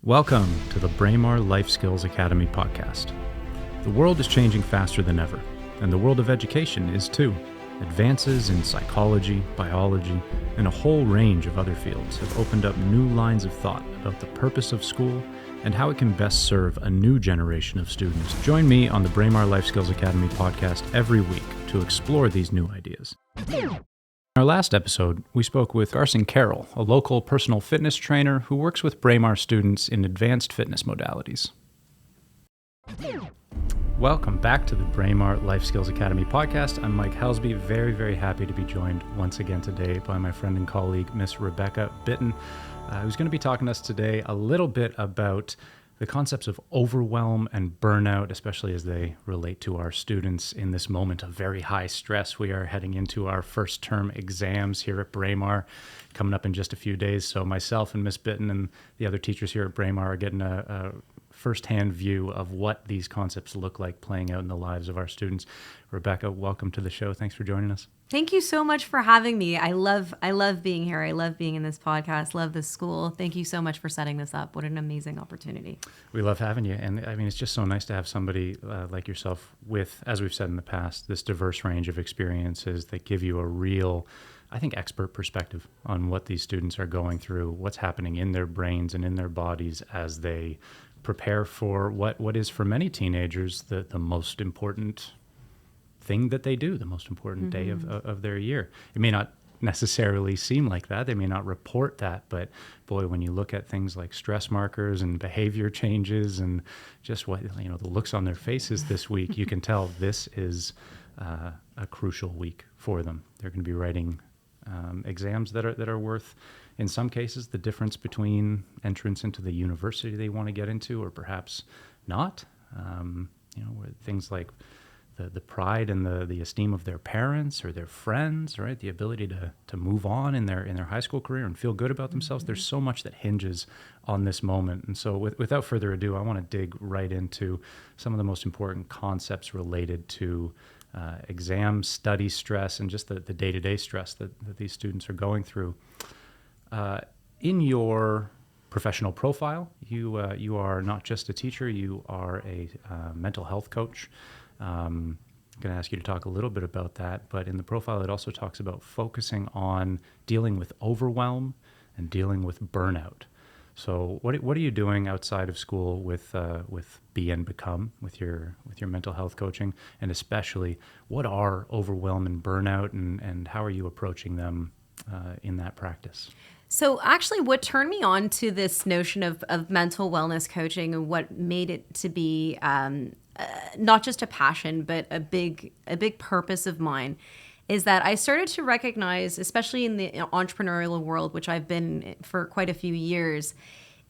Welcome to the Braemar Life Skills Academy podcast. The world is changing faster than ever, and the world of education is too. Advances in psychology, biology, and a whole range of other fields have opened up new lines of thought about the purpose of school and how it can best serve a new generation of students. Join me on the Braemar Life Skills Academy podcast every week to explore these new ideas. In our last episode, we spoke with Garson Carroll, a local personal fitness trainer who works with Braemar students in advanced fitness modalities. Welcome back to the Braemar Life Skills Academy podcast. I'm Mike Helsby, very happy to be joined once again today by my friend and colleague, Miss Rebecca Bitton, who's going to be talking to us today a little bit about the concepts of overwhelm and burnout, especially as they relate to our students in this moment of very high stress. We are heading into our first term exams here at Braemar, coming up in just a few days. So myself and Miss Bitton and the other teachers here at Braemar are getting a firsthand view of what these concepts look like playing out in the lives of our students. Rebecca, welcome to the show. Thanks for joining us. Thank you so much for having me. I love being here. I love being in this podcast, love this school. Thank you so much for setting this up. What an amazing opportunity. We love having you. And I mean, it's just so nice to have somebody like yourself with, as we've said in the past, this diverse range of experiences that give you a real, I think, expert perspective on what these students are going through, what's happening in their brains and in their bodies as they prepare for what is for many teenagers the most important thing that they do, the most important day of their year. It may not necessarily seem like that. They may not report that, but boy, when you look at things like stress markers and behavior changes and just what, the looks on their faces this week, you can tell this is a crucial week for them. They're going to be writing exams that are worth, in some cases, the difference between entrance into the university they want to get into or perhaps not. Where things like the pride and the esteem of their parents or their friends, right? The ability to move on in their high school career and feel good about themselves. There's so much that hinges on this moment. And so without further ado, I want to dig right into some of the most important concepts related to exam study stress and just the day-to-day stress that these students are going through. In your professional profile, you are not just a teacher, you are a mental health coach. I'm going to ask you to talk a little bit about that, but in the profile it also talks about focusing on dealing with overwhelm and dealing with burnout. So what are you doing outside of school with Be and Become, with your mental health coaching, and especially what are overwhelm and burnout, and how are you approaching them in that practice? So actually what turned me on to this notion of mental wellness coaching and what made it to be not just a passion, but a big purpose of mine is that I started to recognize, especially in the entrepreneurial world, which I've been for quite a few years,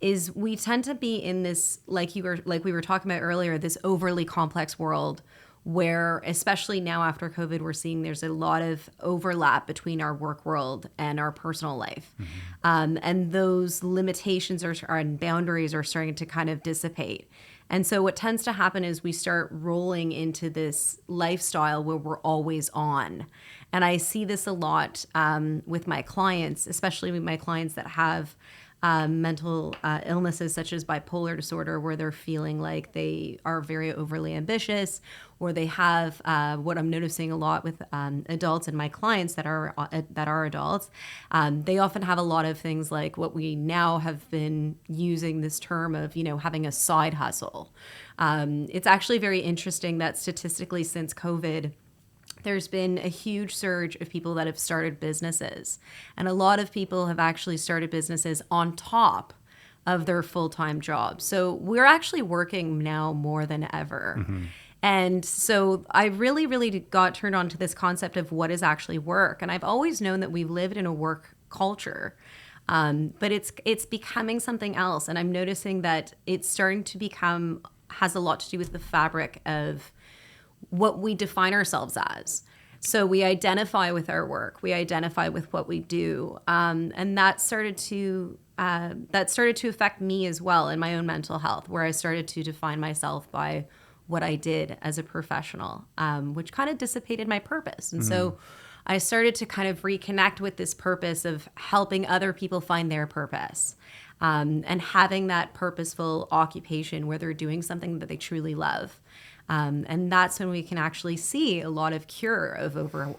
is we tend to be in this, like we were talking about earlier, this overly complex world where, especially now after COVID, we're seeing there's a lot of overlap between our work world and our personal life. And those limitations and boundaries are starting to kind of dissipate. And so what tends to happen is we start rolling into this lifestyle where we're always on. And I see this a lot with my clients, especially with my clients that have mental illnesses such as bipolar disorder, where they're feeling like they are very overly ambitious, or they have what I'm noticing a lot with adults and my clients that are adults. They often have a lot of things like what we now have been using this term of, having a side hustle. It's actually very interesting that statistically since COVID, there's been a huge surge of people that have started businesses. And a lot of people have actually started businesses on top of their full-time jobs. So we're actually working now more than ever. And so I really got turned on to this concept of what is actually work. And I've always known that we've lived in a work culture, but it's becoming something else. And I'm noticing that it's starting to has a lot to do with the fabric of what we define ourselves as. So we identify with our work, we identify with what we do, and that started to affect me as well in my own mental health, where I started to define myself by what I did as a professional, which kind of dissipated my purpose. And so I started to kind of reconnect with this purpose of helping other people find their purpose. and having that purposeful occupation where they're doing something that they truly love. And that's when we can actually see a lot of cure of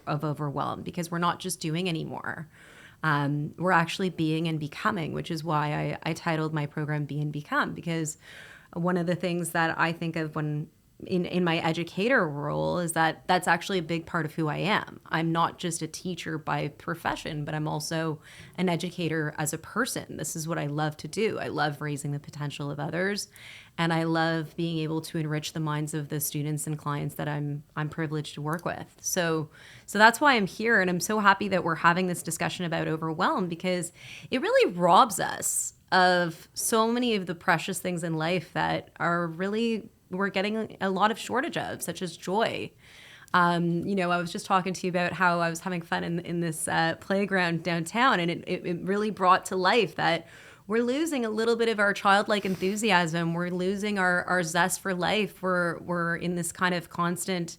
overwhelm, because we're not just doing anymore. We're actually being and becoming, which is why I titled my program Be and Become, because one of the things that I think of when in my educator role is that that's actually a big part of who I am. I'm not just a teacher by profession, but I'm also an educator as a person. This is what I love to do. I love raising the potential of others, and I love being able to enrich the minds of the students and clients that I'm privileged to work with. So that's why I'm here, and I'm so happy that we're having this discussion about overwhelm, because it really robs us of so many of the precious things in life that are really we're getting a lot of shortage of, such as joy. I was just talking to you about how I was having fun in this playground downtown, and it really brought to life that we're losing a little bit of our childlike enthusiasm. We're losing our zest for life. We're in this kind of constant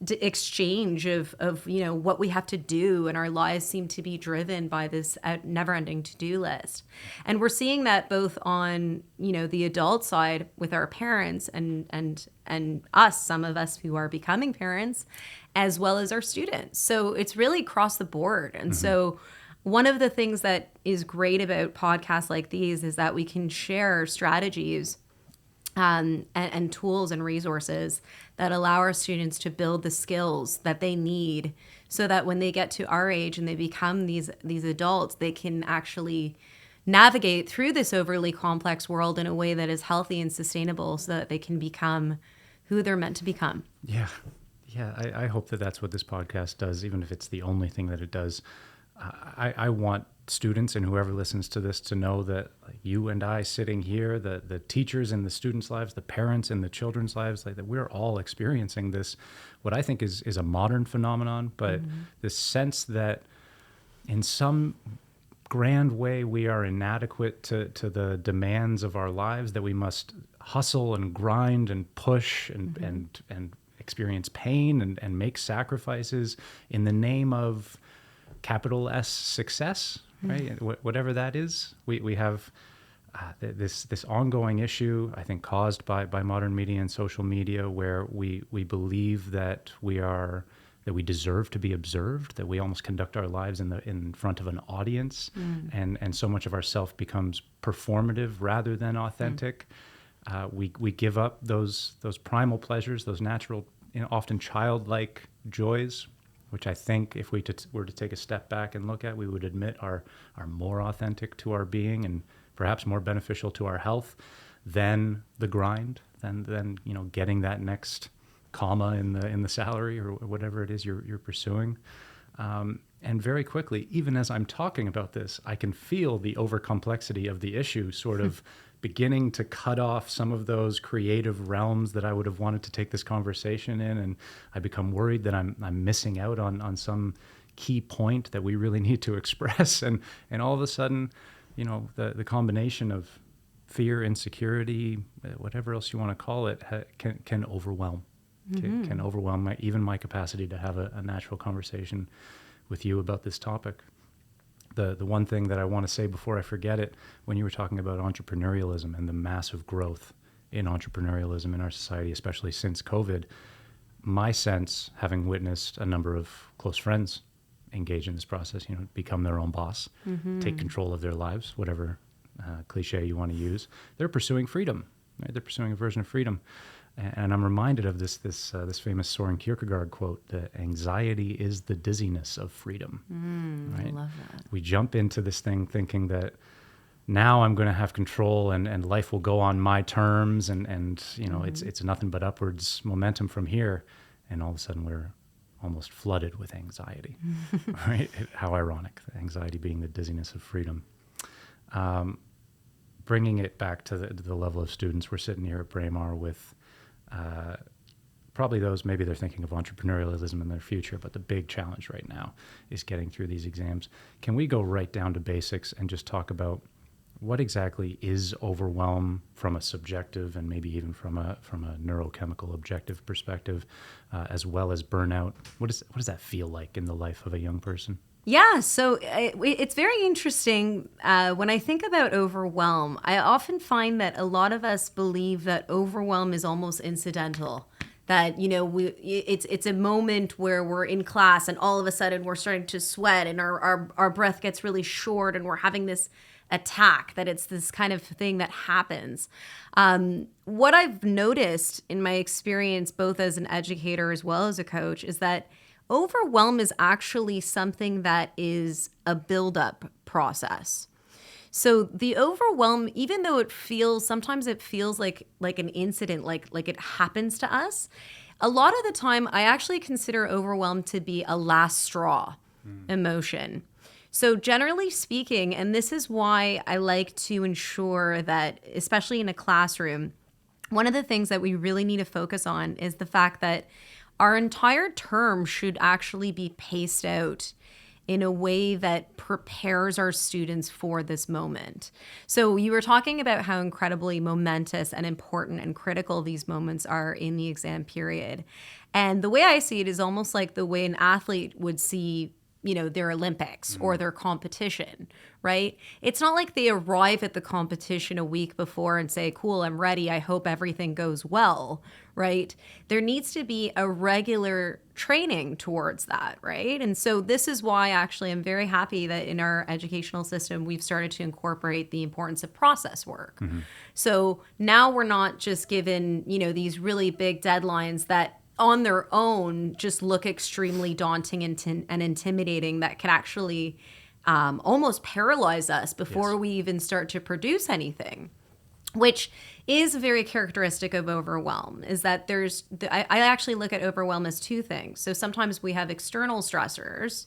exchange of what we have to do, and our lives seem to be driven by this never-ending to-do list. And we're seeing that both on the adult side with our parents and us, some of us who are becoming parents, as well as our students. So it's really across the board. And so one of the things that is great about podcasts like these is that we can share strategies and tools and resources that allow our students to build the skills that they need, so that when they get to our age and they become these adults, they can actually navigate through this overly complex world in a way that is healthy and sustainable, so that they can become who they're meant to become. Yeah. I hope that that's what this podcast does, even if it's the only thing that it does. I want students and whoever listens to this to know that you and I sitting here, the teachers in the students' lives, the parents in the children's lives, that we're all experiencing this, what I think is a modern phenomenon, but this sense that in some grand way we are inadequate to the demands of our lives, that we must hustle and grind and push and experience pain and make sacrifices in the name of capital S success, right? Whatever that is, we have this ongoing issue, I think, caused by modern media and social media, where we believe that we deserve to be observed, that we almost conduct our lives in front of an audience, and so much of ourself becomes performative rather than authentic. We give up those primal pleasures, those natural, often childlike joys, which I think if we were to take a step back and look at, we would admit are more authentic to our being and perhaps more beneficial to our health than the grind, than getting that next comma in the salary or whatever it is you're pursuing. And very quickly, even as I'm talking about this, I can feel the overcomplexity of the issue sort of beginning to cut off some of those creative realms that I would have wanted to take this conversation in, and I become worried that I'm missing out on some key point that we really need to express, and all of a sudden, the combination of fear, insecurity, whatever else you want to call it, can overwhelm, can overwhelm even my capacity to have a natural conversation with you about this topic. The one thing that I want to say before I forget it, when you were talking about entrepreneurialism and the massive growth in entrepreneurialism in our society, especially since COVID, my sense, having witnessed a number of close friends engage in this process, become their own boss, take control of their lives, whatever cliche you want to use, they're pursuing freedom, right? They're pursuing a version of freedom. And I'm reminded of this famous Soren Kierkegaard quote, that anxiety is the dizziness of freedom. Right? I love that. We jump into this thing thinking that now I'm going to have control and life will go on my terms and it's nothing but upwards momentum from here. And all of a sudden we're almost flooded with anxiety, right? How ironic, anxiety being the dizziness of freedom. Bringing it back to the level of students, we're sitting here at Braemar with probably those, maybe they're thinking of entrepreneurialism in their future, but the big challenge right now is getting through these exams. Can we go right down to basics and just talk about what exactly is overwhelm from a subjective and maybe even from a neurochemical objective perspective, as well as burnout? What does that feel like in the life of a young person? Yeah, so it's very interesting. When I think about overwhelm, I often find that a lot of us believe that overwhelm is almost incidental. That it's a moment where we're in class and all of a sudden we're starting to sweat and our breath gets really short and we're having this attack. That it's this kind of thing that happens. What I've noticed in my experience, both as an educator as well as a coach, is that overwhelm is actually something that is a buildup process. So the overwhelm, even though sometimes it feels like an incident, like it happens to us, a lot of the time I actually consider overwhelm to be a last straw emotion. So generally speaking, and this is why I like to ensure that, especially in a classroom, one of the things that we really need to focus on is the fact that our entire term should actually be paced out in a way that prepares our students for this moment. So you were talking about how incredibly momentous and important and critical these moments are in the exam period. And the way I see it is almost like the way an athlete would see their Olympics or their competition, right? It's not like they arrive at the competition a week before and say, cool, I'm ready. I hope everything goes well, right? There needs to be a regular training towards that, right? And so this is why actually I'm very happy that in our educational system, we've started to incorporate the importance of process work. So now we're not just given, these really big deadlines that on their own just look extremely daunting and intimidating, that can actually almost paralyze us before we even start to produce anything, which is very characteristic of overwhelm. Is that I actually look at overwhelm as two things. So sometimes we have external stressors,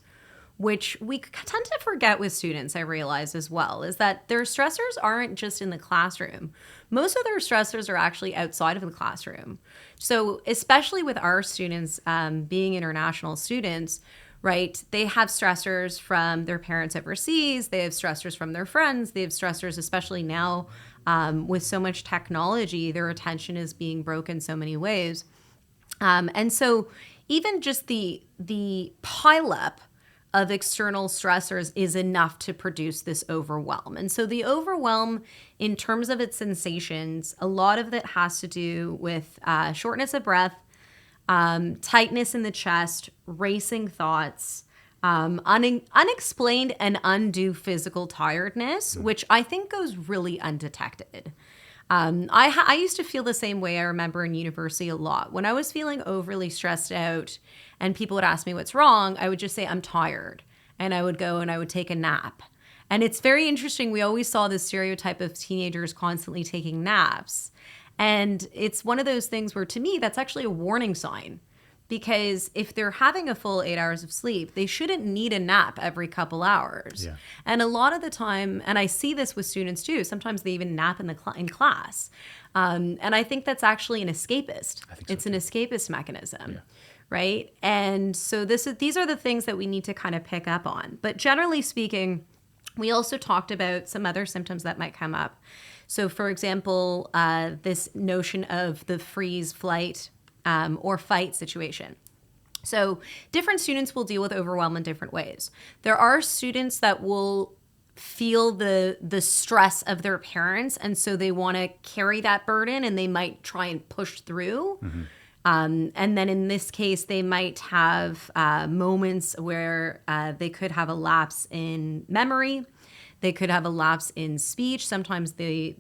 which we tend to forget with students, I realize as well, is that their stressors aren't just in the classroom. Most of their stressors are actually outside of the classroom. So especially with our students being international students, right, they have stressors from their parents overseas, they have stressors from their friends, they have stressors, especially now with so much technology, their attention is being broken so many ways. And so even just the pileup of external stressors is enough to produce this overwhelm. And so the overwhelm, in terms of its sensations, a lot of it has to do with shortness of breath, tightness in the chest, racing thoughts, unexplained and undue physical tiredness, which I think goes really undetected. I used to feel the same way. I remember in university a lot. When I was feeling overly stressed out and people would ask me what's wrong, I would just say, I'm tired. And I would go and I would take a nap. And it's very interesting. We always saw this stereotype of teenagers constantly taking naps. And it's one of those things where, to me, that's actually a warning sign. Because if they're having a full 8 hours of sleep, they shouldn't need a nap every couple hours. Yeah. And a lot of the time, and I see this with students too, sometimes they even nap in class. And I think that's actually an escapist. It's an escapist mechanism, right? And so these are the things that we need to kind of pick up on. But generally speaking, we also talked about some other symptoms that might come up. So for example, this notion of the freeze, flight, or fight situation. So different students will deal with overwhelm in different ways. There are students that will feel the stress of their parents, and so they want to carry that burden and they might try and push through. And then in this case, they might have moments where they could have a lapse in memory. They could have a lapse in speech. Sometimes they'll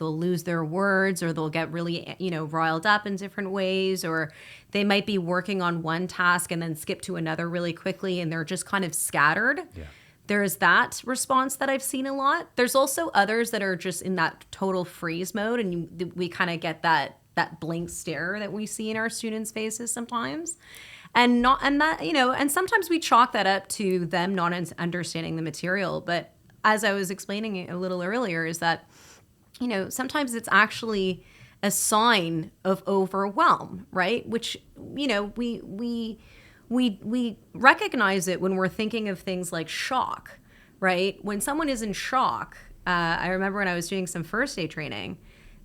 lose their words, or they'll get really, riled up in different ways, or they might be working on one task and then skip to another really quickly, and they're just kind of scattered. Yeah. There's that response that I've seen a lot. There's also others that are just in that total freeze mode, and we kind of get that blank stare that we see in our students' faces sometimes. And sometimes we chalk that up to them not understanding the material, but as I was explaining a little earlier, is that, sometimes it's actually a sign of overwhelm, right? Which, we recognize it when we're thinking of things like shock, right? When someone is in shock, I remember when I was doing some first aid training,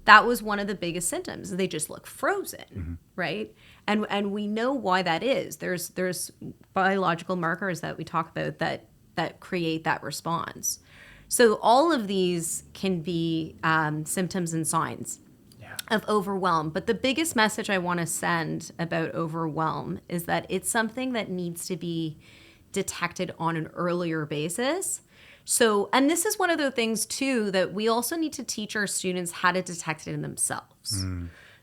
that was one of the biggest symptoms. They just look frozen, right? And we know why that is. There's biological markers that we talk about that create that response. So all of these can be symptoms and signs of overwhelm. But the biggest message I want to send about overwhelm is that it's something that needs to be detected on an earlier basis. So, and this is one of the things too, that we also need to teach our students how to detect it in themselves.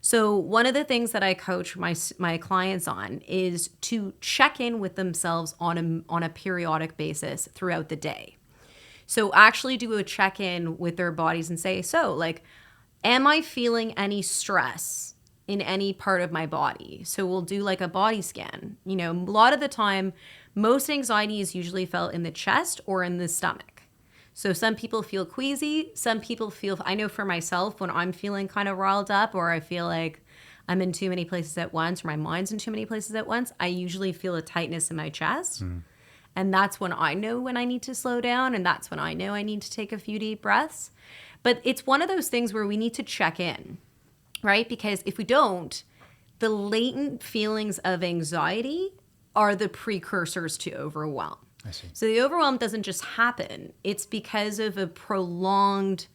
So one of the things that I coach my clients on is to check in with themselves on a periodic basis throughout the day. So actually do a check-in with their bodies and say, so like, am I feeling any stress in any part of my body? So we'll do like a body scan. You know, a lot of the time, most anxiety is usually felt in the chest or in the stomach. So some people feel queasy. Some people feel, I know for myself, when I'm feeling kind of riled up or I feel like I'm in too many places at once or my mind's in too many places at once, I usually feel a tightness in my chest. And that's when I know when I need to slow down. And that's when I know I need to take a few deep breaths. But it's one of those things where we need to check in, right? Because if we don't, the latent feelings of anxiety are the precursors to overwhelm. I see. So the overwhelm doesn't just happen. It's because of a prolonged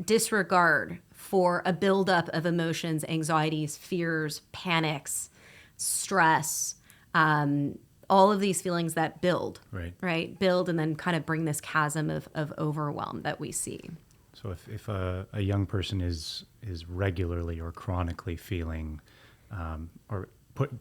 disregard for a buildup of emotions, anxieties, fears, panics, stress, all of these feelings that build, right? Build and then kind of bring this chasm of overwhelm that we see. So if a young person is regularly or chronically feeling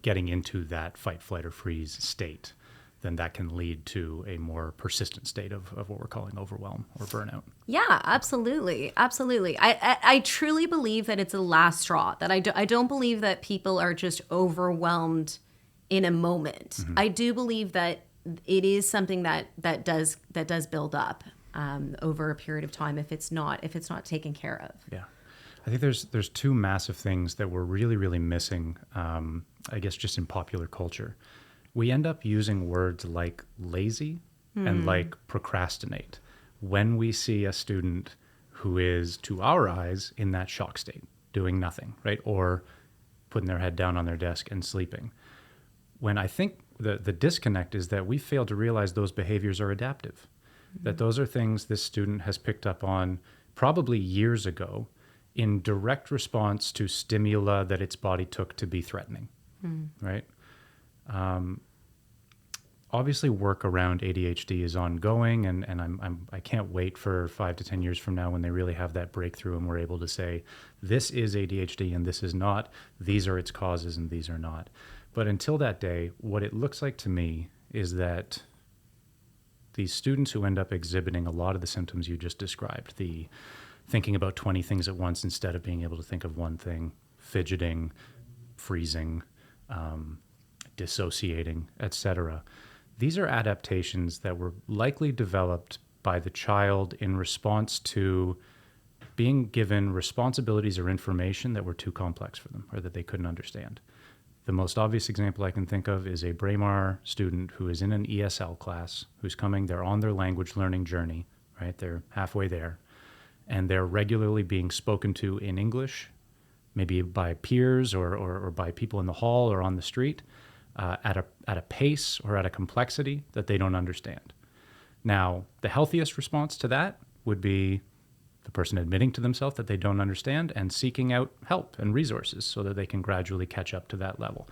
getting into that fight, flight, or freeze state, then that can lead to a more persistent state of what we're calling overwhelm or burnout. Yeah, absolutely. Absolutely. I truly believe that it's a last straw, that I don't believe that people are just overwhelmed in a moment. I do believe that it is something that does build up over a period of time if it's not taken care of. Yeah, I think there's two massive things that we're really missing. I guess just in popular culture, we end up using words like lazy and like procrastinate when we see a student who is, to our eyes, in that shock state, doing nothing, right, or putting their head down on their desk and sleeping. When I think the disconnect is that we fail to realize those behaviors are adaptive, that those are things this student has picked up on probably years ago in direct response to stimuli that its body took to be threatening, right? Obviously, work around ADHD is ongoing, and I can't wait for 5 to 10 years from now when they really have that breakthrough and we're able to say, this is ADHD and this is not, these are its causes and these are not. But until that day, what it looks like to me is that these students who end up exhibiting a lot of the symptoms you just described, the thinking about 20 things at once instead of being able to think of one thing, fidgeting, freezing, dissociating, etc., these are adaptations that were likely developed by the child in response to being given responsibilities or information that were too complex for them or that they couldn't understand. The most obvious example I can think of is a Braemar student who is in an ESL class, who's coming, they're on their language learning journey, right? They're halfway there, and they're regularly being spoken to in English, maybe by peers or by people in the hall or on the street, at a pace or at a complexity that they don't understand. Now, the healthiest response to that would be the person admitting to themselves that they don't understand and seeking out help and resources so that they can gradually catch up to that level.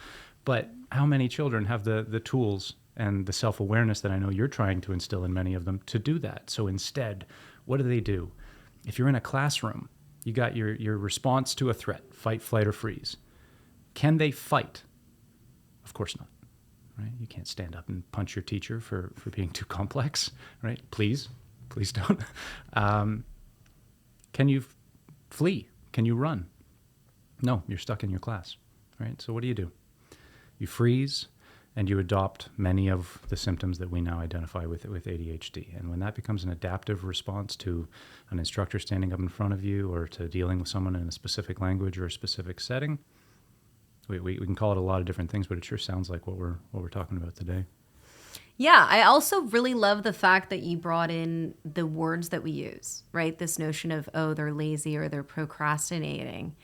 But how many children have the tools and the self-awareness that I know you're trying to instill in many of them to do that? So instead, what do? If you're in a classroom, you got your response to a threat, fight, flight, or freeze. Can they fight? Of course not, right? You can't stand up and punch your teacher for being too complex, right? Please don't. Can you flee? Can you run? No, you're stuck in your class, right? So what do? You freeze and you adopt many of the symptoms that we now identify with ADHD. And when that becomes an adaptive response to an instructor standing up in front of you or to dealing with someone in a specific language or a specific setting, we can call it a lot of different things, but it sure sounds like what we're talking about today. Yeah, I also really love the fact that you brought in the words that we use, right? This notion of, oh, they're lazy or they're procrastinating.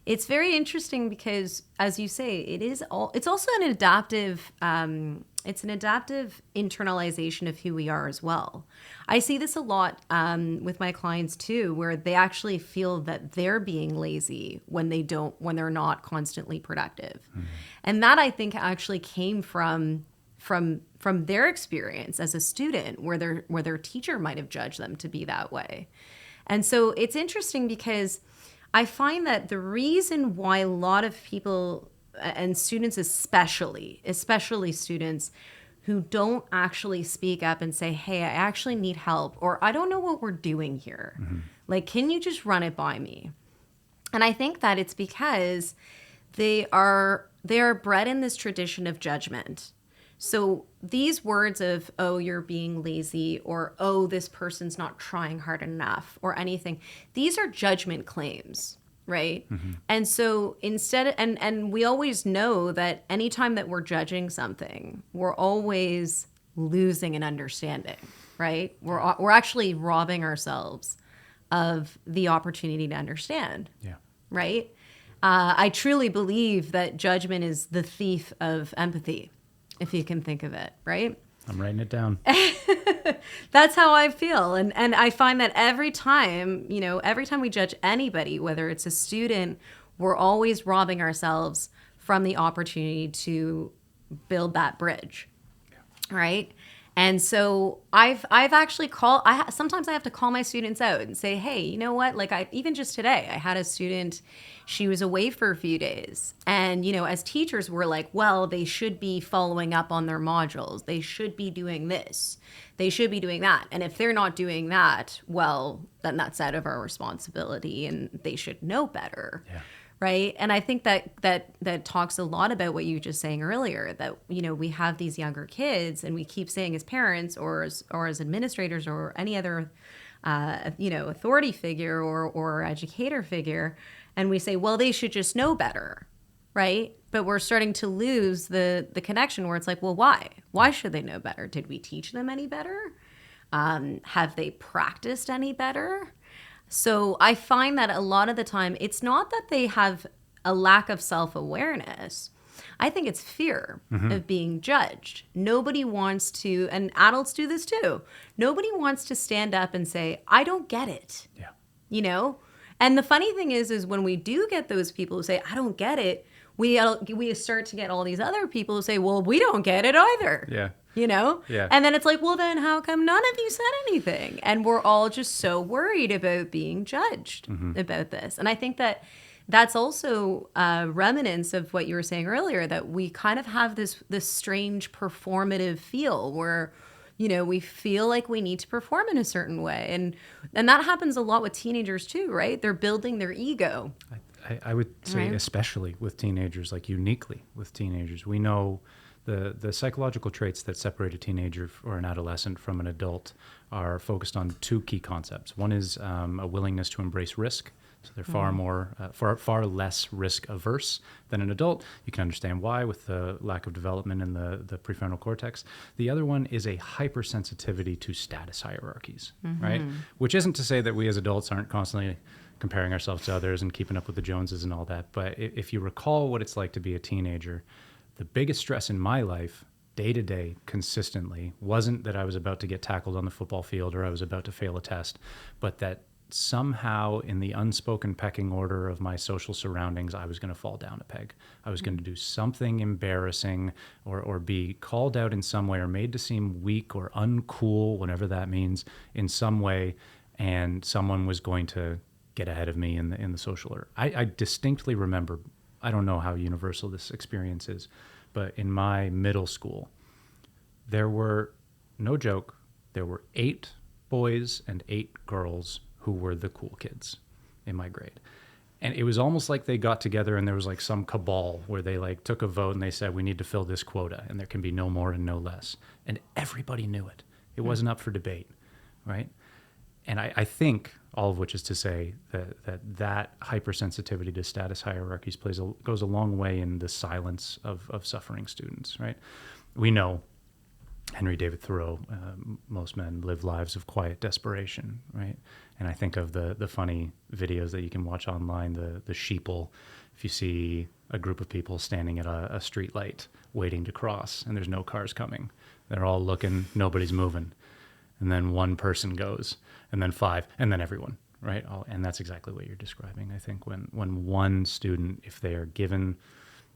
It's very interesting because, as you say, it's also an adaptive, it's an adaptive internalization of who we are as well. I see this a lot with my clients too, where they actually feel that they're being lazy when they're not constantly productive. And that, I think, actually came from their experience as a student, where their teacher might have judged them to be that way. And so it's interesting because I find that the reason why a lot of people, and students especially students who don't actually speak up and say, hey, I actually need help, or I don't know what we're doing here. Like, can you just run it by me? And I think that it's because they are bred in this tradition of judgment. So these words of, oh, you're being lazy, or, oh, this person's not trying hard enough, or anything, these are judgment claims, right? And so instead, and we always know that anytime that we're judging something, we're always losing an understanding, right? We're actually robbing ourselves of the opportunity to understand, right? I truly believe that judgment is the thief of empathy, if you can think of it, right? I'm writing it down. That's how I feel. And I find that every time we judge anybody, whether it's a student, we're always robbing ourselves from the opportunity to build that bridge, right? And so I've actually sometimes I have to call my students out and say, hey, you know what? Like, even just today, I had a student, she was away for a few days. And, as teachers, we're like, well, they should be following up on their modules. They should be doing this. They should be doing that. And if they're not doing that, well, then that's out of our responsibility and they should know better. Yeah. Right. And I think that talks a lot about what you were just saying earlier, that, we have these younger kids and we keep saying as parents or as administrators or any other, authority figure or educator figure. And we say, well, they should just know better. Right. But we're starting to lose the connection where it's like, well, why? Why should they know better? Did we teach them any better? Have they practiced any better? So I find that a lot of the time, it's not that they have a lack of self-awareness. I think it's fear of being judged. Nobody wants to, and adults do this too. Nobody wants to stand up and say, I don't get it. Yeah. And the funny thing is when we do get those people who say, I don't get it, we start to get all these other people who say, well, we don't get it either. Yeah. Yeah. And then it's like, well, then how come none of you said anything? And we're all just so worried about being judged about this. And I think that that's also remnants of what you were saying earlier, that we kind of have this strange performative feel where, we feel like we need to perform in a certain way. And that happens a lot with teenagers too, right? They're building their ego. I would say especially with teenagers, like uniquely with teenagers. We know the psychological traits that separate a teenager or an adolescent from an adult are focused on two key concepts. One is a willingness to embrace risk. So they're far less risk averse than an adult. You can understand why with the lack of development in the prefrontal cortex. The other one is a hypersensitivity to status hierarchies, right? Which isn't to say that we as adults aren't constantly comparing ourselves to others and keeping up with the Joneses and all that. But if you recall what it's like to be a teenager, the biggest stress in my life, day to day, consistently, wasn't that I was about to get tackled on the football field or I was about to fail a test, but that somehow in the unspoken pecking order of my social surroundings, I was going to fall down a peg. I was going to do something embarrassing or be called out in some way or made to seem weak or uncool, whatever that means, in some way, and someone was going to get ahead of me in the social order. I distinctly remember, I don't know how universal this experience is, but in my middle school, there were, no joke, there were 8 boys and 8 girls who were the cool kids in my grade. And it was almost like they got together and there was like some cabal where they like took a vote and they said, we need to fill this quota and there can be no more and no less. And everybody knew it. It wasn't up for debate, right? And I think, all of which is to say that hypersensitivity to status hierarchies goes a long way in the silence of suffering students, right? We know Henry David Thoreau, most men live lives of quiet desperation, right? And I think of the funny videos that you can watch online, the sheeple, if you see a group of people standing at a street light waiting to cross and there's no cars coming. They're all looking, nobody's moving. And then one person goes, and then five, and then everyone, right? And that's exactly what you're describing. I think when one student, if they are given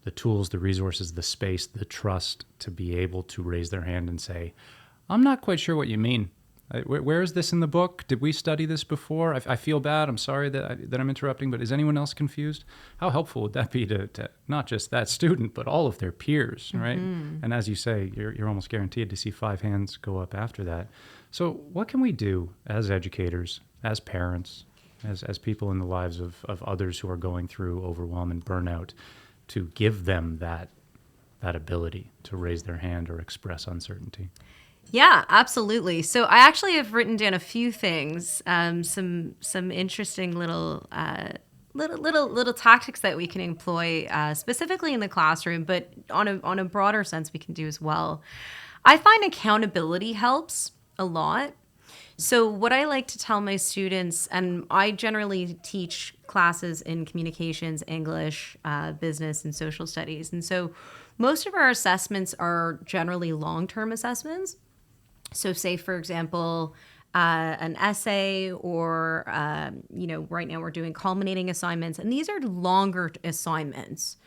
the tools, the resources, the space, the trust to be able to raise their hand and say, I'm not quite sure what you mean. Where is this in the book? Did we study this before? I feel bad. I'm sorry that I'm interrupting, but is anyone else confused? How helpful would that be to not just that student, but all of their peers, right? And as you say, you're almost guaranteed to see 5 hands go up after that. So what can we do as educators, as parents, as people in the lives of others who are going through overwhelm and burnout to give them that ability to raise their hand or express uncertainty? Yeah, absolutely. So I actually have written down a few things, some interesting little tactics that we can employ specifically in the classroom, but on a broader sense we can do as well. I find accountability helps a lot. So what I like to tell my students, and I generally teach classes in communications, English, business, and social studies, and so most of our assessments are generally long-term assessments. So say, for example, an essay or, right now we're doing culminating assignments, and these are longer assignments,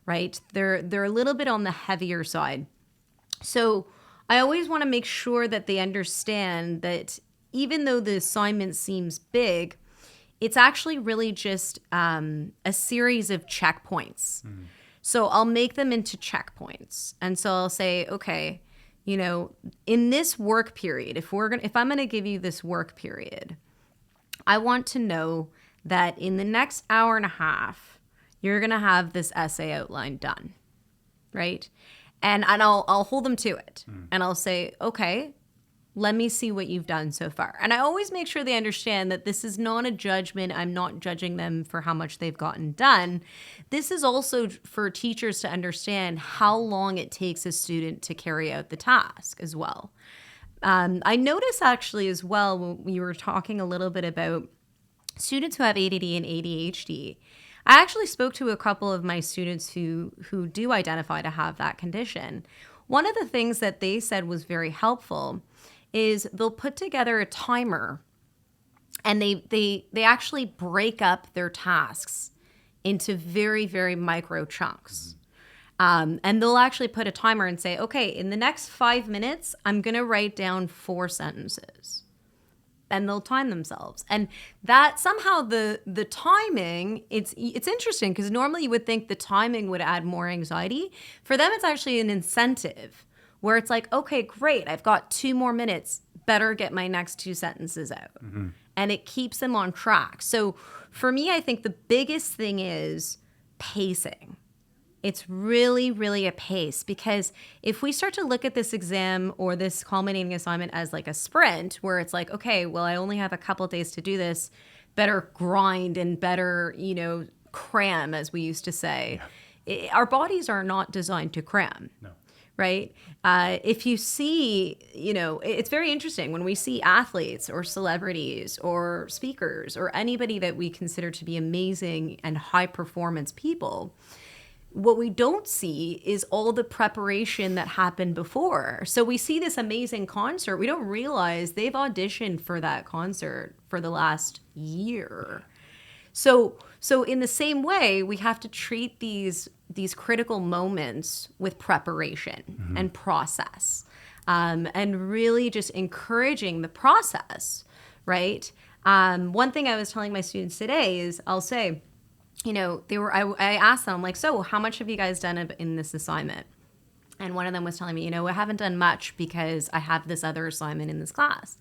right? They're a little bit on the heavier side. So I always want to make sure that they understand that even though the assignment seems big, it's actually really just a series of checkpoints. So I'll make them into checkpoints. And so I'll say, okay, in this work period, if I'm going to give you this work period, I want to know that in the next hour and a half, you're going to have this essay outline done, right? And I'll hold them to it. And I'll say, okay, let me see what you've done so far. And I always make sure they understand that this is not a judgment. I'm not judging them for how much they've gotten done. This is also for teachers to understand how long it takes a student to carry out the task as well. I notice actually as well, when we were talking a little bit about students who have ADD and ADHD, I actually spoke to a couple of my students who do identify to have that condition. One of the things that they said was very helpful is they'll put together a timer, and they actually break up their tasks into very, very micro chunks. And they'll actually put a timer and say, okay, in the next 5 minutes, I'm going to write down 4 sentences. And they'll time themselves. And that somehow the timing, it's interesting because normally you would think the timing would add more anxiety. For them, it's actually an incentive where it's like, okay, great, I've got 2 more minutes, better get my next 2 sentences out. And it keeps them on track. So for me, I think the biggest thing is pacing. It's really, really a pace, because if we start to look at this exam or this culminating assignment as like a sprint where it's like, okay, well, I only have a couple of days to do this, better grind and better, cram, as we used to say. Our bodies are not designed to cram. No. Right? If you see, it's very interesting when we see athletes or celebrities or speakers or anybody that we consider to be amazing and high performance people, what we don't see is all the preparation that happened before. So we see this amazing concert. We don't realize they've auditioned for that concert for the last year. So in the same way, we have to treat these critical moments with preparation and process, and really just encouraging the process, right? One thing I was telling my students today is I'll say, I asked them, like, so how much have you guys done in this assignment? And one of them was telling me, I haven't done much because I have this other assignment in this class.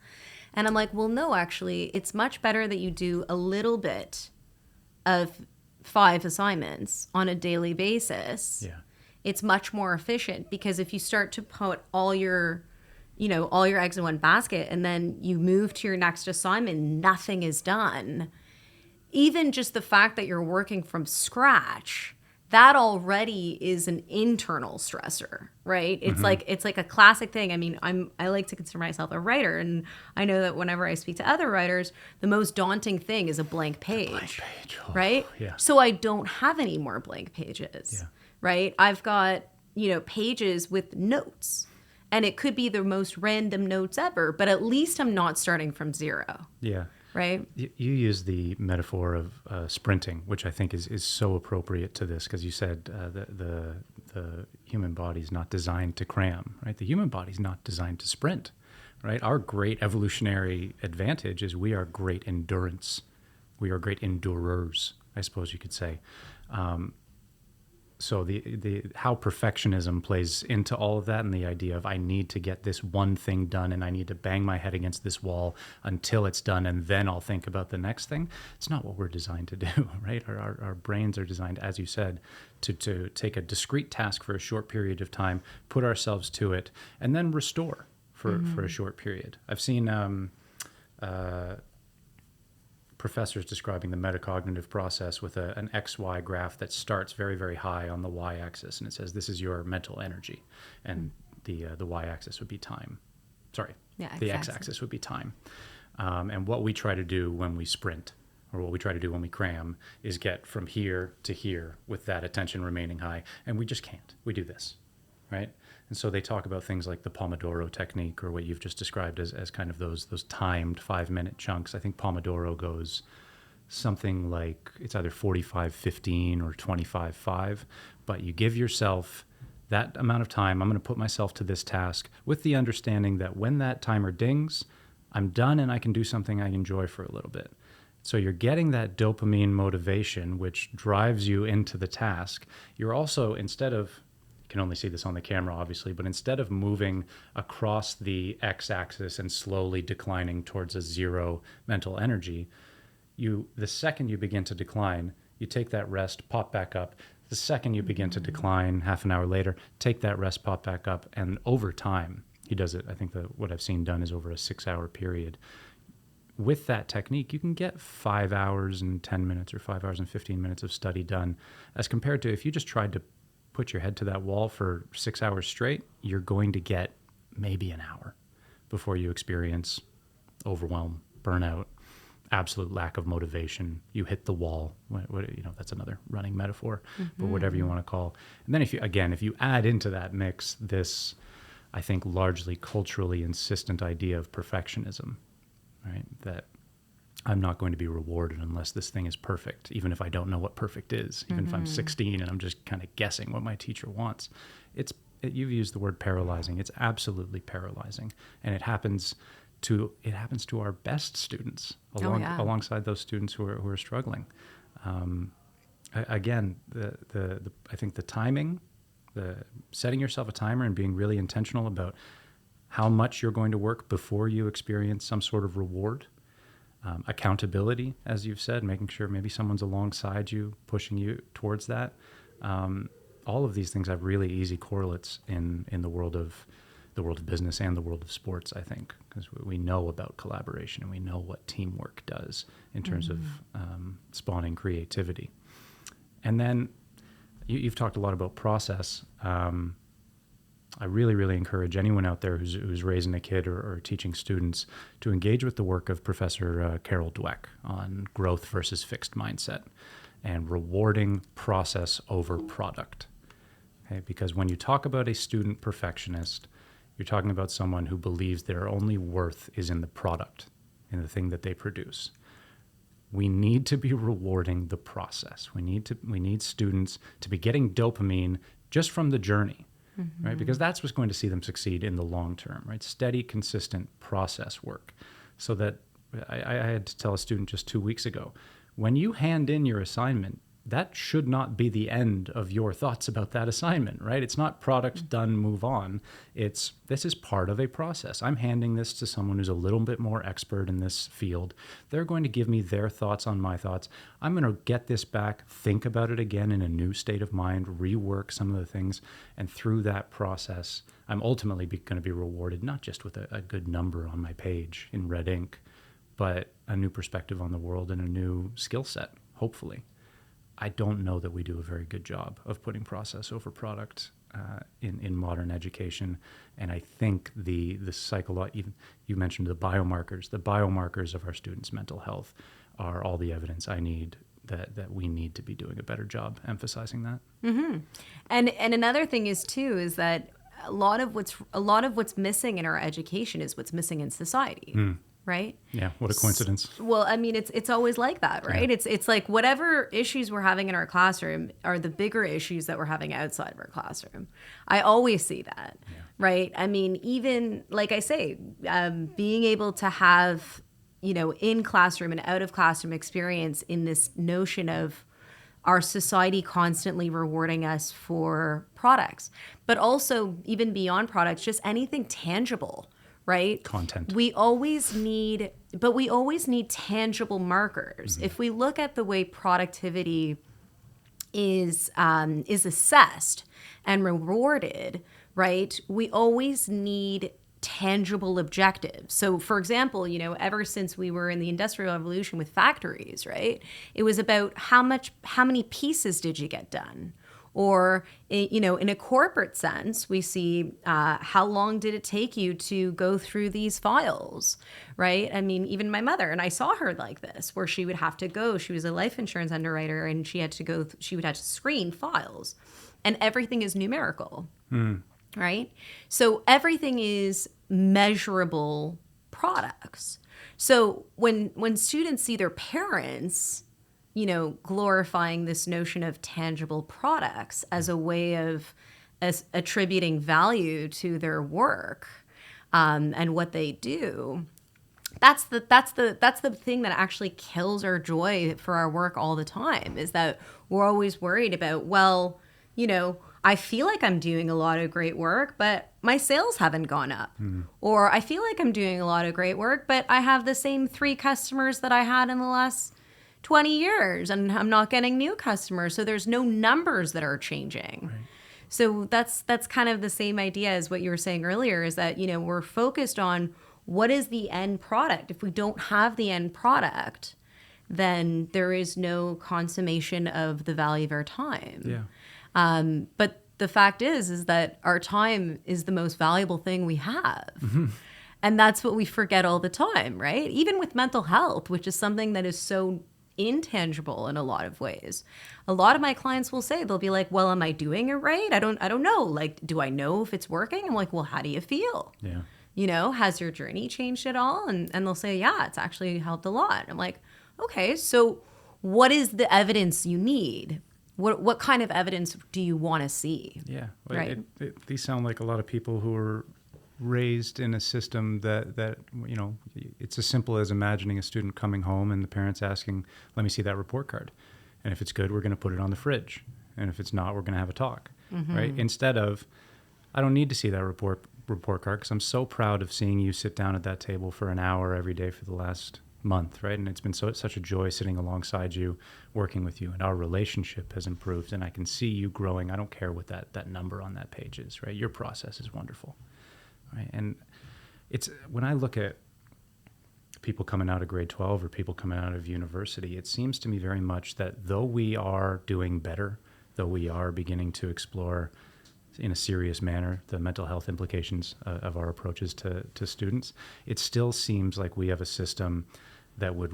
And I'm like, well, no, actually, it's much better that you do a little bit of 5 assignments on a daily basis. Yeah. It's much more efficient, because if you start to put all your eggs in one basket and then you move to your next assignment, nothing is done. Even just the fact that you're working from scratch, that already is an internal stressor, right? It's like a classic thing. I mean, I like to consider myself a writer, and I know that whenever I speak to other writers, the most daunting thing is a blank page, Oh, right? yeah. So I don't have any more blank pages, Yeah. right? I've got, pages with notes, and it could be the most random notes ever, but at least I'm not starting from zero. Yeah. Right. You use the metaphor of sprinting, which I think is so appropriate to this, because you said the human body is not designed to cram, right? The human body is not designed to sprint, right? Our great evolutionary advantage is we are great endurance. We are great endurers, I suppose you could say. So the how perfectionism plays into all of that, and the idea of I need to get this one thing done and I need to bang my head against this wall until it's done and then I'll think about the next thing. It's not what we're designed to do, right? Our brains are designed, as you said, to take a discrete task for a short period of time, put ourselves to it, and then restore for a short period. I've seen professors describing the metacognitive process with an XY graph that starts very, very high on the y-axis, and it says this is your mental energy, and the y-axis would be time. Sorry, the x-axis would be time. And what we try to do when we sprint, or what we try to do when we cram, is get from here to here with that attention remaining high, and we just can't. We do this, right? And so they talk about things like the Pomodoro technique, or what you've just described as kind of those timed 5-minute chunks. I think Pomodoro goes something like it's either 45-15 or 25-5, but you give yourself that amount of time. I'm going to put myself to this task with the understanding that when that timer dings, I'm done and I can do something I enjoy for a little bit. So you're getting that dopamine motivation, which drives you into the task. You're also, instead of, can only see this on the camera, obviously, but instead of moving across the x-axis and slowly declining towards a zero mental energy, the second you begin to decline, you take that rest, pop back up. The second you begin to decline, half an hour later, take that rest, pop back up, and over time, he does it. I think what I've seen done is over a 6-hour period. With that technique, you can get 5 hours and 10 minutes or 5 hours and 15 minutes of study done, as compared to if you just tried to put your head to that wall for 6 hours straight, you're going to get maybe an hour before you experience overwhelm, burnout, absolute lack of motivation. You hit the wall. That's another running metaphor, but whatever you want to call. And then if you add into that mix this, I think, largely culturally insistent idea of perfectionism, right? That I'm not going to be rewarded unless this thing is perfect, even if I don't know what perfect is, even if I'm 16 and I'm just kind of guessing what my teacher wants. You've used the word paralyzing. It's absolutely paralyzing. And it happens to our best students alongside those students who are struggling. Again, I think the timing, setting yourself a timer and being really intentional about how much you're going to work before you experience some sort of reward. Accountability, as you've said, making sure maybe someone's alongside you, pushing you towards that. All of these things have really easy correlates in the world of business and the world of sports, I think, because we know about collaboration and we know what teamwork does in terms of spawning creativity. And then you've talked a lot about process. I really, really encourage anyone out there who's raising a kid or teaching students to engage with the work of Professor Carol Dweck on growth versus fixed mindset and rewarding process over product. Okay? Because when you talk about a student perfectionist, you're talking about someone who believes their only worth is in the product, in the thing that they produce. We need to be rewarding the process. We need students to be getting dopamine just from the journey. Right? Because that's what's going to see them succeed in the long term, right? Steady, consistent process work. So that I had to tell a student just 2 weeks ago, when you hand in your assignment, that should not be the end of your thoughts about that assignment, right? It's not product done, move on. This is part of a process. I'm handing this to someone who's a little bit more expert in this field. They're going to give me their thoughts on my thoughts. I'm going to get this back, think about it again in a new state of mind, rework some of the things. And through that process, I'm ultimately going to be rewarded, not just with a good number on my page in red ink, but a new perspective on the world and a new skill set, hopefully. I don't know that we do a very good job of putting process over product in modern education. And I think the even you mentioned the biomarkers of our students' mental health are all the evidence I need that we need to be doing a better job emphasizing that. And another thing is that a lot of what's missing in our education is what's missing in society. Right? Yeah, what a coincidence. Well, I mean, it's always like that, right? Yeah. It's like whatever issues we're having in our classroom are the bigger issues that we're having outside of our classroom. I always see that, right? I mean, even like I say, being able to have, in classroom and out of classroom experience in this notion of our society constantly rewarding us for products, but also even beyond products, just anything tangible. Right? Content. We always need tangible markers. If we look at the way productivity is assessed and rewarded, right? We always need tangible objectives. So, for example, ever since we were in the Industrial Revolution with factories, right? It was about how many pieces did you get done? Or, in a corporate sense, we see how long did it take you to go through these files, right? I mean, even my mother, and I saw her like this, where she would have to go. She was a life insurance underwriter, and she would have to screen files, and everything is numerical, right? So everything is measurable products. So when students see their parents glorifying this notion of tangible products as a way of attributing value to their work and what they do, that's the thing that actually kills our joy for our work all the time, is that we're always worried about, I feel like I'm doing a lot of great work, but my sales haven't gone up. Or I feel like I'm doing a lot of great work, but I have the same 3 customers that I had in the last 20 years and I'm not getting new customers. So there's no numbers that are changing. Right. So that's kind of the same idea as what you were saying earlier, is that, we're focused on what is the end product. If we don't have the end product, then there is no consummation of the value of our time. Yeah. But the fact is that our time is the most valuable thing we have. And that's what we forget all the time, right? Even with mental health, which is something that is so intangible in a lot of ways. A lot of my clients will say, they'll be like, well, am I doing it right? I don't know. Like, do I know if it's working? I'm like, well, how do you feel? Yeah. Has your journey changed at all? And they'll say, yeah, it's actually helped a lot. I'm like, okay, so what is the evidence you need? What kind of evidence do you want to see? Yeah. Well, right. These sound like a lot of people who are raised in a system that it's as simple as imagining a student coming home and the parents asking, let me see that report card, and if it's good, we're going to put it on the fridge, and if it's not, we're going to have a talk. Right? Instead of, I don't need to see that report card because I'm so proud of seeing you sit down at that table for an hour every day for the last month, right? And it's been such a joy sitting alongside you, working with you, and our relationship has improved, and I can see you growing. I don't care what that number on that page is, right? Your process is wonderful. Right. And it's when I look at people coming out of grade 12 or people coming out of university, it seems to me very much that though we are doing better, though we are beginning to explore in a serious manner the mental health implications of our approaches to students, it still seems like we have a system that would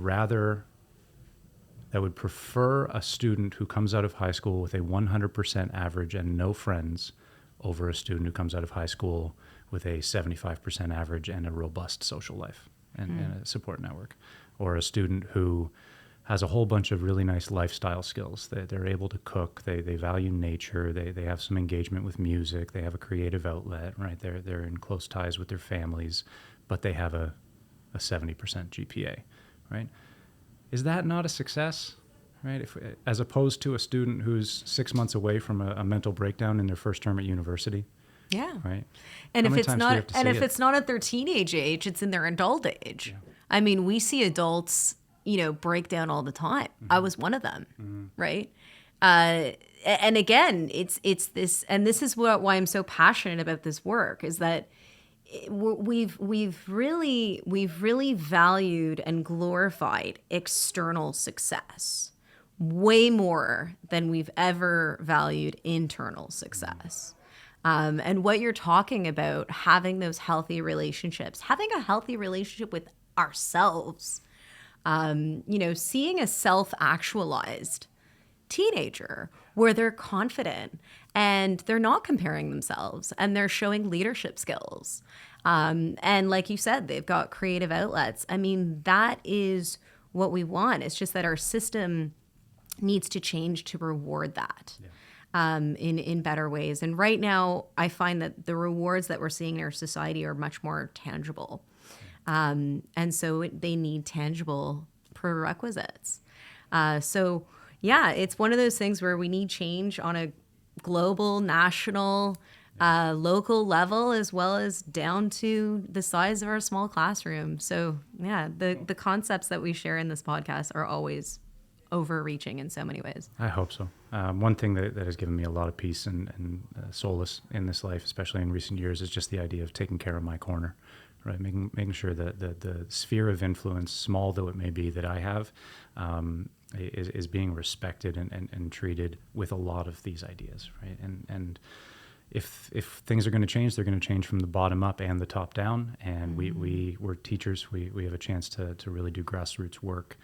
prefer a student who comes out of high school with a 100% average and no friends over a student who comes out of high school with a 75% average and a robust social life and a support network, or a student who has a whole bunch of really nice lifestyle skills. They're able to cook, they value nature, they have some engagement with music, they have a creative outlet, right? They're in close ties with their families, but they have a 70% GPA, right? Is that not a success? Right? As opposed to a student who's 6 months away from a mental breakdown in their first term at university. Yeah. Right. And if it's not at their teenage age, it's in their adult age. Yeah. I mean, we see adults, break down all the time. I was one of them. Right. And again, it's this, and this is why I'm so passionate about this work, is that we've really valued and glorified external success. way more than we've ever valued internal success. And what you're talking about, having those healthy relationships, having a healthy relationship with ourselves, seeing a self-actualized teenager where they're confident and they're not comparing themselves and they're showing leadership skills. And like you said, they've got creative outlets. I mean, that is what we want. It's just that our system needs to change to reward that. Yeah. In better ways. And right now, I find that the rewards that we're seeing in our society are much more tangible. And so they need tangible prerequisites. So it's one of those things where we need change on a global, national, local level, as well as down to the size of our small classroom. So the concepts that we share in this podcast are always overreaching in so many ways. I hope so. One thing that has given me a lot of peace and solace in this life, especially in recent years, is just the idea of taking care of my corner, right? Making sure that the sphere of influence, small though it may be, that I have, is being respected and treated with a lot of these ideas, right? And if things are going to change, they're going to change from the bottom up and the top down. And we're teachers. We have a chance to really do grassroots work,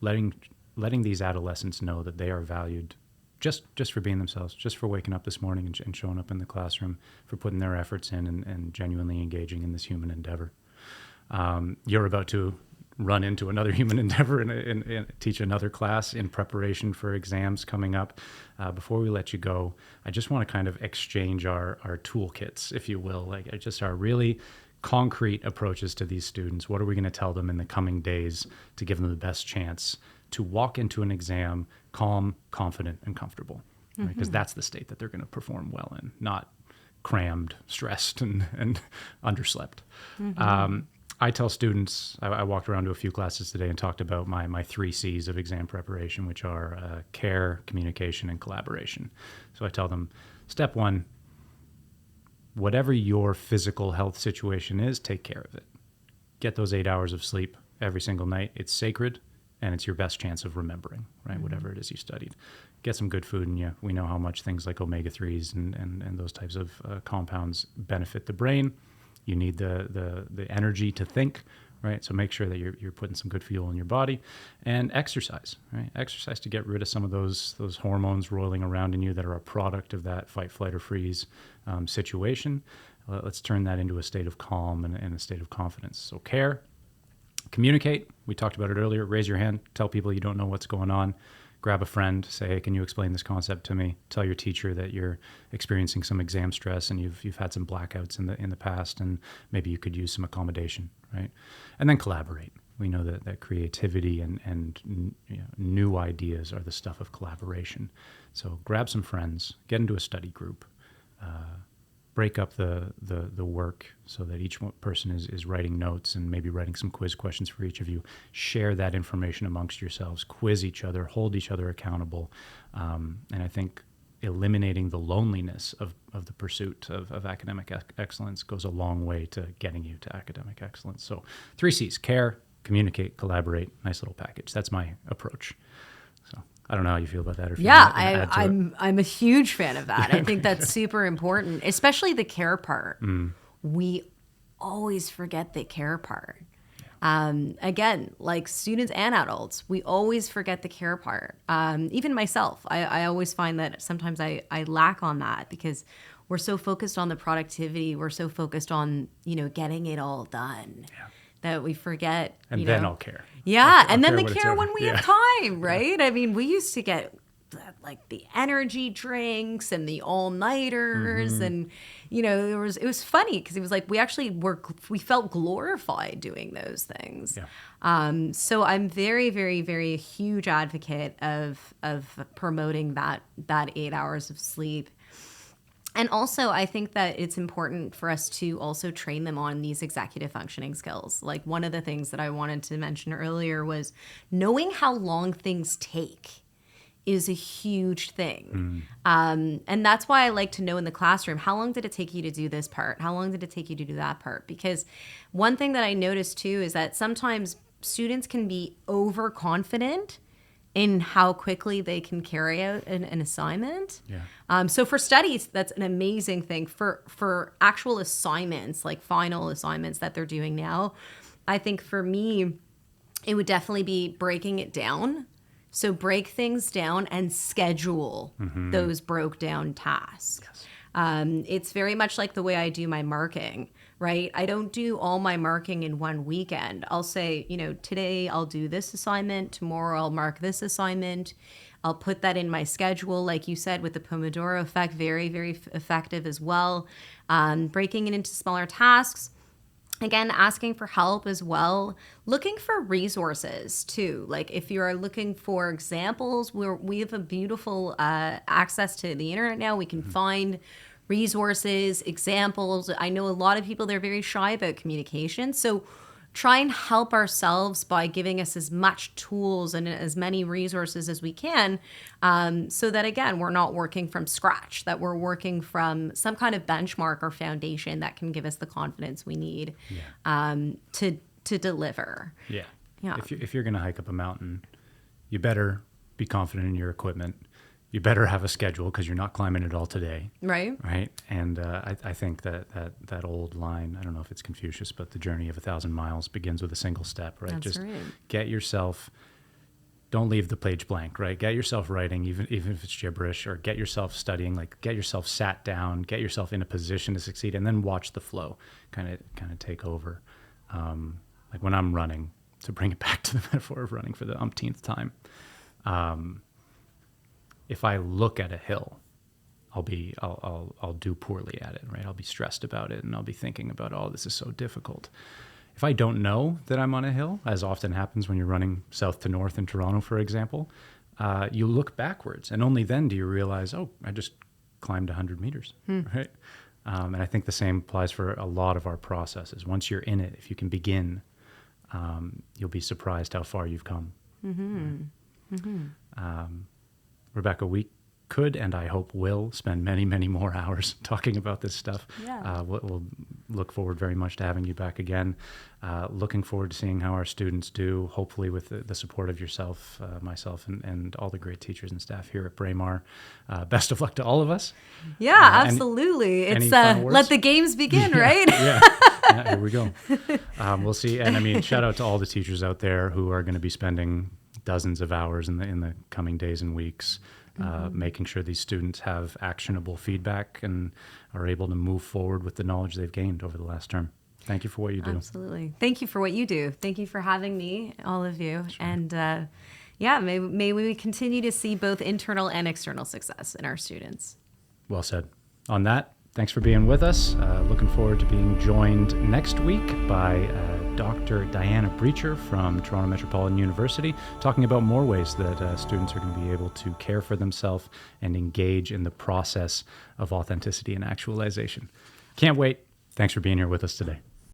letting these adolescents know that they are valued just for being themselves, just for waking up this morning and showing up in the classroom, for putting their efforts in and genuinely engaging in this human endeavor. You're about to run into another human endeavor and teach another class in preparation for exams coming up. Before we let you go, I just want to kind of exchange our toolkits, if you will, like just our really concrete approaches to these students. What are we going to tell them in the coming days to give them the best chance to walk into an exam calm, confident, and comfortable? Right? Because that's the state that they're going to perform well in, not crammed, stressed, and underslept. I tell students, I walked around to a few classes today and talked about my 3 C's of exam preparation, which are care, communication, and collaboration. So I tell them, step 1, whatever your physical health situation is, take care of it. Get those 8 hours of sleep every single night. It's sacred, and it's your best chance of remembering, right? Whatever it is you studied. Get some good food in you. We know how much things like omega-3s and those types of compounds benefit the brain. You need the energy to think, right? So make sure that you're putting some good fuel in your body. And exercise, right? Exercise to get rid of some of those hormones rolling around in you that are a product of that fight, flight, or freeze situation. Let's turn that into a state of calm and a state of confidence. So care, communicate. We talked about it earlier. Raise your hand. Tell people you don't know what's going on. Grab a friend. Say, hey, can you explain this concept to me? Tell your teacher that you're experiencing some exam stress and you've had some blackouts in the past, and maybe you could use some accommodation, right? And then collaborate. We know that creativity and new ideas are the stuff of collaboration. So grab some friends. Get into a study group. Break up the work so that each person is writing notes and maybe writing some quiz questions for each of you. Share that information amongst yourselves. Quiz each other. Hold each other accountable. And I think eliminating the loneliness of the pursuit of academic excellence goes a long way to getting you to academic excellence. So 3 C's: care, communicate, collaborate. Nice little package. That's my approach. So I don't know how you feel about that. Or if I'm a huge fan of that. I think that's super important, especially the care part. We always forget the care part. Again, like students and adults, we always forget the care part. Even myself, I always find that sometimes I lack on that because we're so focused on the productivity. We're so focused on, getting it all done. Yeah. That we forget. And then I'll care. Yeah, and then the care when we have time, right? I mean, we used to get like the energy drinks and the all-nighters, and it was funny because it was like we felt glorified doing those things. Yeah. So I'm very, very, very a huge advocate of promoting that 8 hours of sleep. And also, I think that it's important for us to also train them on these executive functioning skills. Like one of the things that I wanted to mention earlier was knowing how long things take is a huge thing. And that's why I like to know in the classroom, how long did it take you to do this part? How long did it take you to do that part? Because one thing that I noticed too is that sometimes students can be overconfident in how quickly they can carry out an assignment. Yeah. So for studies, that's an amazing thing. For actual assignments, like final assignments that they're doing now, I think for me, it would definitely be breaking it down. So break things down and schedule those broke down tasks. Yes. It's very much like the way I do my marking, right? I don't do all my marking in one weekend. I'll say, today I'll do this assignment, tomorrow I'll mark this assignment. I'll put that in my schedule, like you said, with the Pomodoro effect, very, very effective as well. Breaking it into smaller tasks. Again, asking for help as well. Looking for resources too. Like if you are looking for examples, we have a beautiful access to the internet now. We can find resources, examples. I know a lot of people, they're very shy about communication. So try and help ourselves by giving us as much tools and as many resources as we can, so that, again, we're not working from scratch, that we're working from some kind of benchmark or foundation that can give us the confidence we need to deliver. Yeah. Yeah. If you're going to hike up a mountain, you better be confident in your equipment. You better have a schedule because you're not climbing it all today. Right. Right. And I think that old line, I don't know if it's Confucius, but the journey of 1,000 miles begins with a single step, right? That's Just right. get yourself, don't leave the page blank, right? Get yourself writing, even if it's gibberish, or get yourself studying, like get yourself sat down, get yourself in a position to succeed, and then watch the flow kind of take over. Like when I'm running, to bring it back to the metaphor of running for the umpteenth time, if I look at a hill, I'll do poorly at it, right? I'll be stressed about it, and I'll be thinking about, oh, this is so difficult. If I don't know that I'm on a hill, as often happens when you're running south to north in Toronto, for example, you look backwards, and only then do you realize, oh, I just climbed 100 meters, right? And I think the same applies for a lot of our processes. Once you're in it, if you can begin, you'll be surprised how far you've come. Rebecca, we could, and I hope will, spend many, many more hours talking about this stuff. Yeah. We'll look forward very much to having you back again. Looking forward to seeing how our students do, hopefully with the support of yourself, myself, and all the great teachers and staff here at Braemar. Best of luck to all of us. Yeah, absolutely. any It's final words? let the games begin, right? Yeah, here we go. We'll see. And I mean, shout out to all the teachers out there who are going to be spending dozens of hours in the coming days and weeks, making sure these students have actionable feedback and are able to move forward with the knowledge they've gained over the last term. Thank you for what you do. Absolutely. Thank you for what you do. Thank you for having me, all of you. Sure. And may we continue to see both internal and external success in our students. Well said. On that, thanks for being with us. Looking forward to being joined next week by Dr. Diana Breacher from Toronto Metropolitan University, talking about more ways that students are going to be able to care for themselves and engage in the process of authenticity and actualization. Can't wait. Thanks for being here with us today.